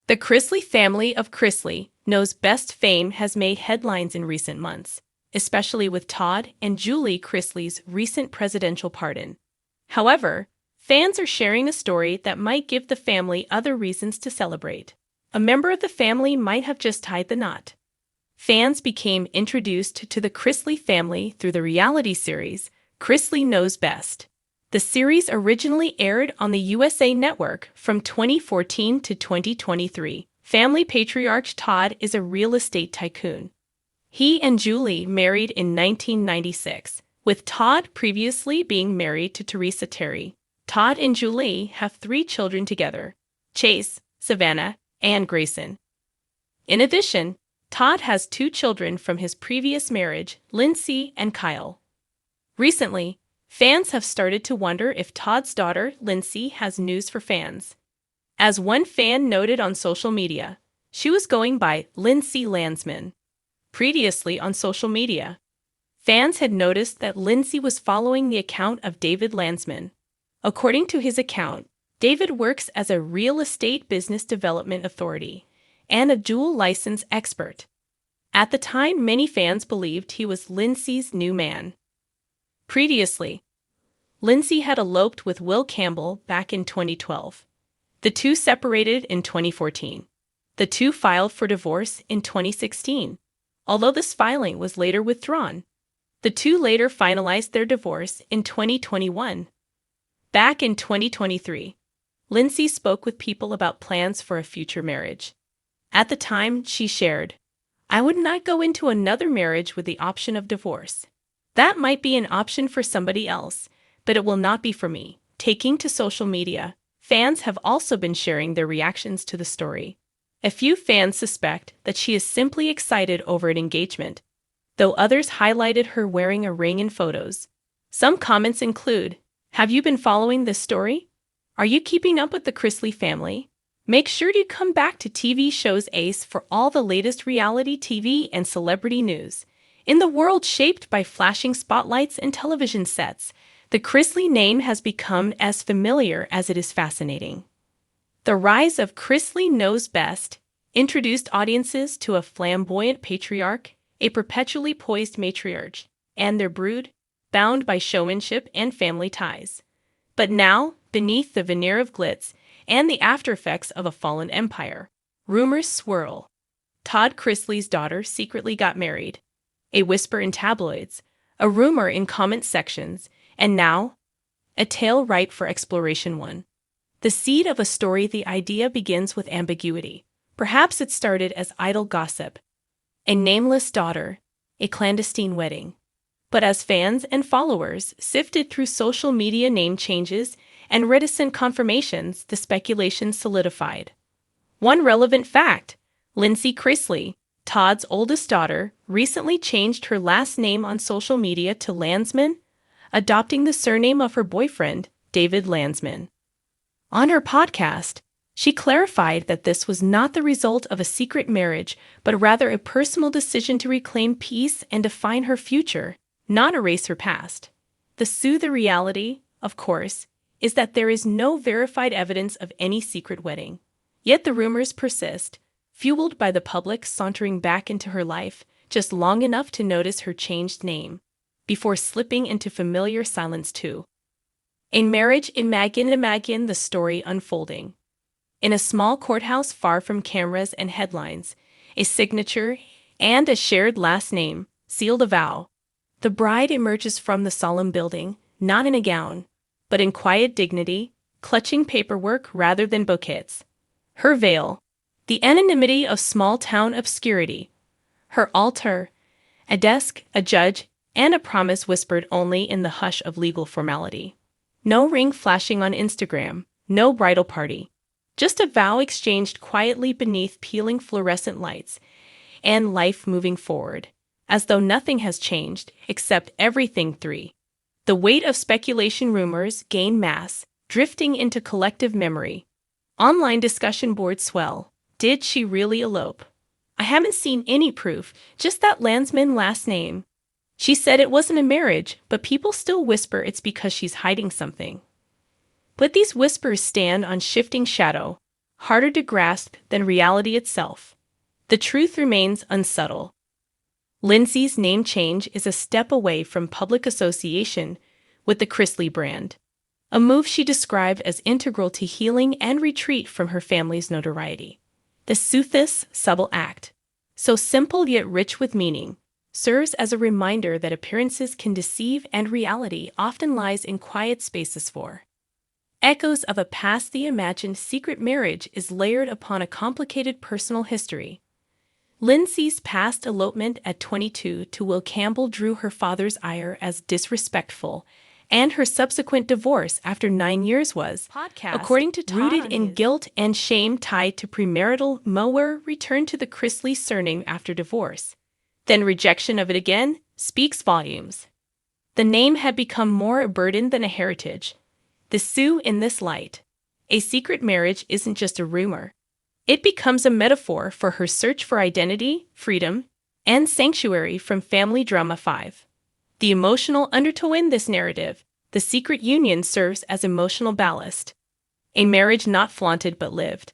The Chrisley family of Chrisley Knows Best fame has made headlines in recent months, especially with Todd and Julie Chrisley's recent presidential pardon. However, fans are sharing a story that might give the family other reasons to celebrate. A member of the family might have just tied the knot. Fans became introduced to the Chrisley family through the reality series Chrisley Knows Best. The series originally aired on the USA Network from 2014 to 2023. Family patriarch Todd is a real estate tycoon. He and Julie married in 1996, with Todd previously being married to Teresa Terry. Todd and Julie have 3 children together: Chase, Savannah, and Grayson. In addition, Todd has 2 children from his previous marriage, Lindsay and Kyle. Recently, fans have started to wonder if Todd's daughter, Lindsay, has news for fans. As one fan noted on social media, she was going by Lindsay Landsman. Previously on social media, fans had noticed that Lindsay was following the account of David Landsman. According to his account, David works as a real estate business development authority and a dual license expert. At the time, many fans believed he was Lindsay's new man. Previously, Lindsay had eloped with Will Campbell back in 2012. The two separated in 2014. The two filed for divorce in 2016, although this filing was later withdrawn. The two later finalized their divorce in 2021. Back in 2023, Lindsay spoke with people about plans for a future marriage. At the time, she shared, "I would not go into another marriage with the option of divorce. That might be an option for somebody else, but it will not be for me." Taking to social media, fans have also been sharing their reactions to the story. A few fans suspect that she is simply excited over an engagement, though others highlighted her wearing a ring in photos. Some comments include, "Have you been following this story? Are you keeping up with the Chrisley family? Make sure to come back to TV shows Ace for all the latest reality TV and celebrity news." In the world shaped by flashing spotlights and television sets, the Chrisley name has become as familiar as it is fascinating. The rise of Chrisley Knows Best introduced audiences to a flamboyant patriarch, a perpetually poised matriarch, and their brood, bound by showmanship and family ties. But now, beneath the veneer of glitz and the aftereffects of a fallen empire, rumors swirl. Todd Chrisley's daughter secretly got married. A whisper in tabloids, a rumor in comment sections, and now, a tale ripe for exploration. One. The seed of a story. The idea begins with ambiguity. Perhaps it started as idle gossip, a nameless daughter, a clandestine wedding. But as fans and followers sifted through social media name changes and reticent confirmations, the speculation solidified. One relevant fact: Lindsay Chrisley, Todd's oldest daughter, recently changed her last name on social media to Landsman, adopting the surname of her boyfriend, David Landsman. On her podcast, she clarified that this was not the result of a secret marriage, but rather a personal decision to reclaim peace and define her future, not erase her past. The reality, of course, is that there is no verified evidence of any secret wedding. Yet the rumors persist, fueled by the public sauntering back into her life just long enough to notice her changed name, before slipping into familiar silence too. A marriage. Imagine the story unfolding. In a small courthouse far from cameras and headlines, a signature and a shared last name sealed a vow. The bride emerges from the solemn building, not in a gown, but in quiet dignity, clutching paperwork rather than bouquets. Her veil, the anonymity of small-town obscurity. Her altar, a desk, a judge, and a promise whispered only in the hush of legal formality. No ring flashing on Instagram, no bridal party. Just a vow exchanged quietly beneath peeling fluorescent lights, and life moving forward, as though nothing has changed, except everything. 3. The weight of speculation. Rumors gain mass, drifting into collective memory. Online discussion boards swell. Did she really elope? I haven't seen any proof, just that Landsman last name. She said it wasn't a marriage, but people still whisper it's because she's hiding something. But these whispers stand on shifting shadow. harder to grasp than reality itself. The truth remains unsubtle. Lindsay's name change is a step away from public association with the Chrisley brand, a move she described as integral to healing and retreat from her family's notoriety. The soothing, subtle act, so simple yet rich with meaning, serves as a reminder that appearances can deceive and reality often lies in quiet spaces for. Echoes of a past the imagined secret marriage is layered upon a complicated personal history. Lindsay's past elopement at 22 to Will Campbell drew her father's ire as disrespectful, and her subsequent divorce after 9 years was, according to Todd, rooted in guilt and shame tied to premarital Mower return to the Chrisley surname after divorce. Then rejection of it again speaks volumes. The name had become more a burden than a heritage. The Sioux in this light. A secret marriage isn't just a rumor. It becomes a metaphor for her search for identity, freedom, and sanctuary from family drama 5. The emotional undertow in this narrative, the secret union serves as emotional ballast. A marriage not flaunted but lived.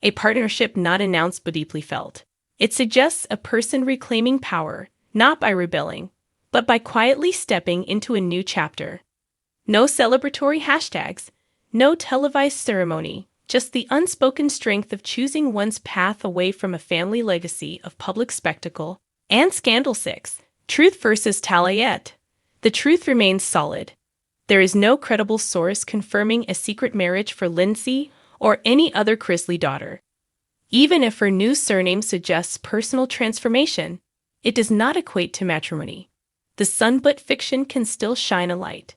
A partnership not announced but deeply felt. It suggests a person reclaiming power, not by rebelling, but by quietly stepping into a new chapter. No celebratory hashtags, no televised ceremony, just the unspoken strength of choosing one's path away from a family legacy of public spectacle and scandal. 6. Truth versus Talayet. The truth remains solid. There is no credible source confirming a secret marriage for Lindsay or any other Chrisley daughter. Even if her new surname suggests personal transformation, it does not equate to matrimony. The sunlit fiction can still shine a light.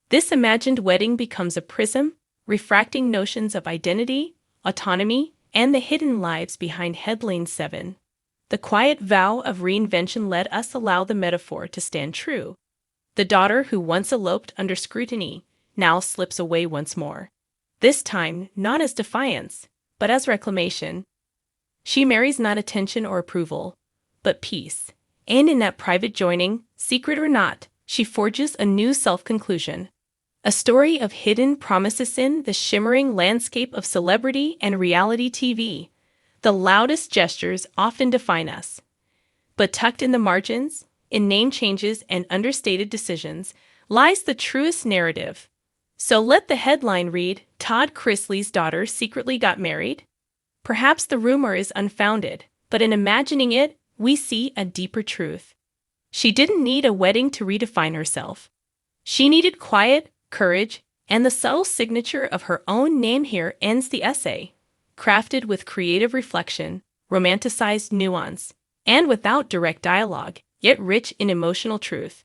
This imagined wedding becomes a prism, refracting notions of identity, autonomy, and the hidden lives behind headline 7. The quiet vow of reinvention let us allow the metaphor to stand true. The daughter who once eloped under scrutiny now slips away once more. This time, not as defiance, but as reclamation. She marries not attention or approval, but peace. And in that private joining, secret or not, she forges a new self-conclusion. A story of hidden promises in the shimmering landscape of celebrity and reality TV. The loudest gestures often define us. But tucked in the margins, in name changes and understated decisions, lies the truest narrative. So let the headline read, Todd Chrisley's daughter secretly got married? Perhaps the rumor is unfounded, but in imagining it, we see a deeper truth. She didn't need a wedding to redefine herself. She needed quiet, courage, and the subtle signature of her own name. Here ends the essay, crafted with creative reflection, romanticized nuance, and without direct dialogue, yet rich in emotional truth.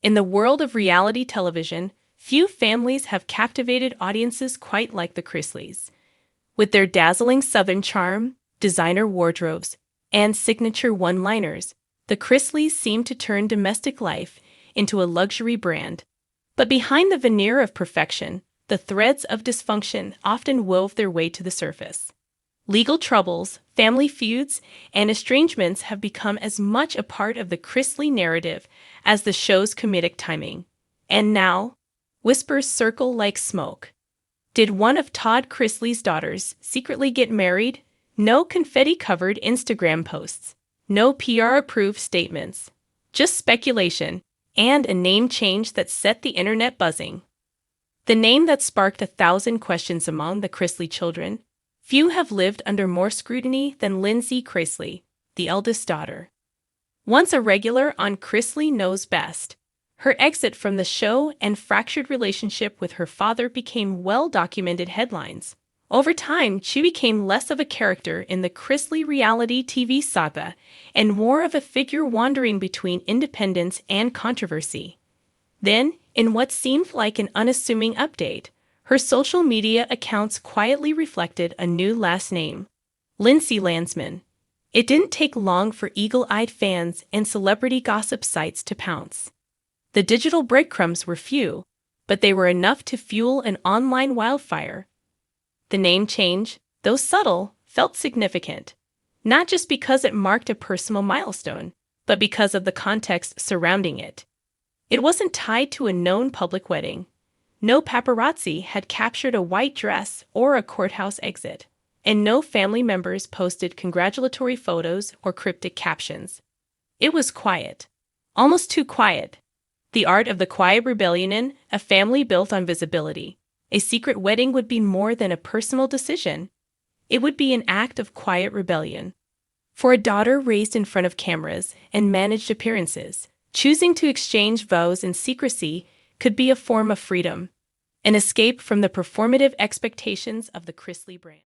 In the world of reality television, few families have captivated audiences quite like the Chrisleys. With their dazzling Southern charm, designer wardrobes, and signature one-liners, the Chrisleys seem to turn domestic life into a luxury brand. But behind the veneer of perfection, the threads of dysfunction often wove their way to the surface. Legal troubles, family feuds, and estrangements have become as much a part of the Chrisley narrative as the show's comedic timing. And now, whispers circle like smoke. Did one of Todd Chrisley's daughters secretly get married? No confetti-covered Instagram posts, no PR-approved statements, just speculation and a name change that set the internet buzzing. The name that sparked 1,000 questions among the Chrisley children. Few have lived under more scrutiny than Lindsay Chrisley, the eldest daughter. Once a regular on Chrisley Knows Best, her exit from the show and fractured relationship with her father became well-documented headlines. Over time, she became less of a character in the Chrisley reality TV saga and more of a figure wandering between independence and controversy. Then, in what seemed like an unassuming update, her social media accounts quietly reflected a new last name, Lindsay Landsman. It didn't take long for eagle-eyed fans and celebrity gossip sites to pounce. The digital breadcrumbs were few, but they were enough to fuel an online wildfire. The name change, though subtle, felt significant, not just because it marked a personal milestone, but because of the context surrounding it. It wasn't tied to a known public wedding. No paparazzi had captured a white dress or a courthouse exit. and no family members posted congratulatory photos or cryptic captions. It was quiet. Almost too quiet. The art of the quiet rebellion in a family built on visibility. A secret wedding would be more than a personal decision. It would be an act of quiet rebellion. For a daughter raised in front of cameras and managed appearances, choosing to exchange vows in secrecy could be a form of freedom, an escape from the performative expectations of the Chrisley brand.